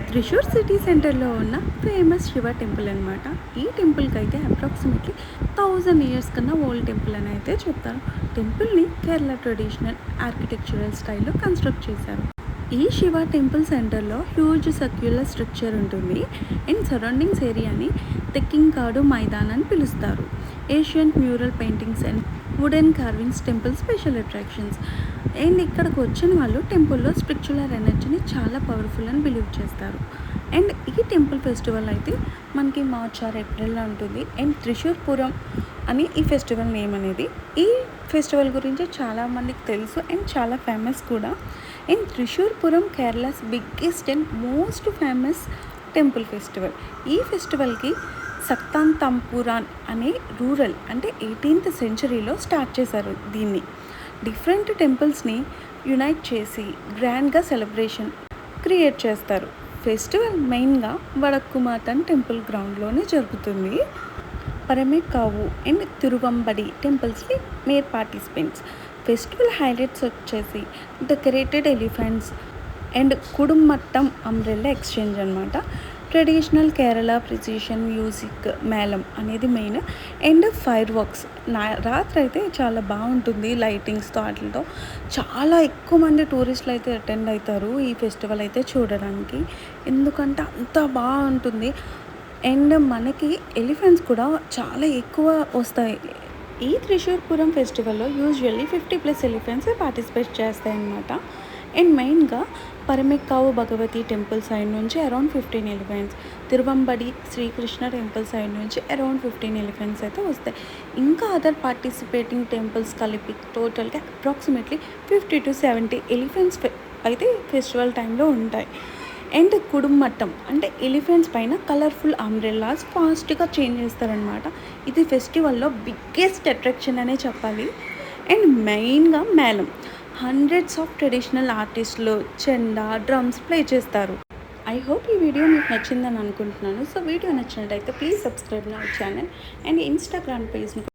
Thrissur city సెంటర్లో ఉన్న famous Shiva temple అనమాట. ఈ టెంపుల్కి అయితే అప్రాక్సిమేట్లీ 1000 ఇయర్స్ కన్నా ఓల్డ్ టెంపుల్ అని అయితే చెప్తారు. టెంపుల్ని కేరళ ట్రెడిషనల్ ఆర్కిటెక్చరల్ స్టైల్లో కన్స్ట్రక్ట్ చేశారు. ఈ శివ టెంపుల్ సెంటర్లో హ్యూజ్ సర్క్యులర్ స్ట్రక్చర్ ఉంటుంది అండ్ సరౌండింగ్స్ ఏరియాని తెక్కింకాడు మైదాన్ అని పిలుస్తారు. Asian mural paintings and wooden carvings temple special attractions. And ఇక్కడికి వచ్చిన వాళ్ళు టెంపుల్లో స్పిరిచువల్ ఎనర్జీని చాలా పవర్ఫుల్ అని బిలీవ్ చేస్తారు. అండ్ ఈ టెంపుల్ ఫెస్టివల్ అయితే మనకి మార్చ్ ఆర్ ఏప్రిల్లో ఉంటుంది. అండ్ త్రిశూర్పురం అని ఈ ఫెస్టివల్ నేమ్ అనేది. ఈ ఫెస్టివల్ గురించి చాలామందికి తెలుసు అండ్ చాలా ఫేమస్ కూడా. And త్రిశూర్పురం Kerala's biggest and most famous temple festival. ఈ ఫెస్టివల్కి సక్తాంతంపురాన్ అనే రూరల్ అంటే 18th సెంచరీలో స్టార్ట్ చేశారు. దీన్ని డిఫరెంట్ టెంపుల్స్ని యునైట్ చేసి గ్రాండ్గా సెలబ్రేషన్ క్రియేట్ చేస్తారు. ఫెస్టివల్ మెయిన్గా వడక్కుమాతన్ టెంపుల్ గ్రౌండ్లోనే జరుగుతుంది. పరమేకావు అండ్ తిరువంబడి టెంపుల్స్కి మేర్ పార్టిసిపెంట్స్. ఫెస్టివల్ హైలైట్స్ వచ్చేసి decorated elephants and Kudamattam umbrella exchange అనమాట. Traditional Kerala percussion music melam అనేది మెయిన్. అండ్ ఫైర్ వర్క్స్ రాత్రి అయితే చాలా బాగుంటుంది. లైటింగ్స్తో వాటితో చాలా ఎక్కువ మంది టూరిస్టులు అయితే అటెండ్ అవుతారు ఈ ఫెస్టివల్ అయితే చూడడానికి, ఎందుకంటే అంత బాగుంటుంది. అండ్ మనకి ఎలిఫెంట్స్ కూడా చాలా ఎక్కువ వస్తాయి. ఈ త్రిశూర్పురం ఫెస్టివల్లో యూజువల్లీ 50+ ఎలిఫెంట్స్ పార్టిసిపేట్ చేస్తాయన్నమాట. అండ్ మెయిన్గా పరమెక్కావు భగవతి టెంపుల్ సైడ్ నుంచి around 15 elephants, తిరువంబడి Srikrishna temple side నుంచి అరౌండ్ 15 ఎలిఫెంట్స్ అయితే వస్తాయి. ఇంకా అదర్ పార్టిసిపేటింగ్ టెంపుల్స్ కలిపి టోటల్గా అప్రాక్సిమేట్లీ 50 to 70 ఎలిఫెంట్స్ అయితే ఫెస్టివల్ టైంలో ఉంటాయి. అండ్ కుడుమట్టం అంటే ఎలిఫెంట్స్ పైన కలర్ఫుల్ అంబ్రెల్లాస్ ఫాస్ట్గా చేంజ్ చేస్తారనమాట. ఇది ఫెస్టివల్లో బిగ్గెస్ట్ అట్రాక్షన్ అనే చెప్పాలి. అండ్ మెయిన్గా మేళం, హండ్రెడ్స్ ఆఫ్ ట్రెడిషనల్ ఆర్టిస్టులు చెండా డ్రమ్స్ ప్లే చేస్తారు. ఐ హోప్ ఈ వీడియో మీకు నచ్చిందని అనుకుంటున్నాను. సో వీడియో నచ్చినట్టయితే ప్లీజ్ సబ్స్క్రైబ్ నా ఛానల్ అండ్ ఇన్స్టాగ్రామ్ పేజ్ని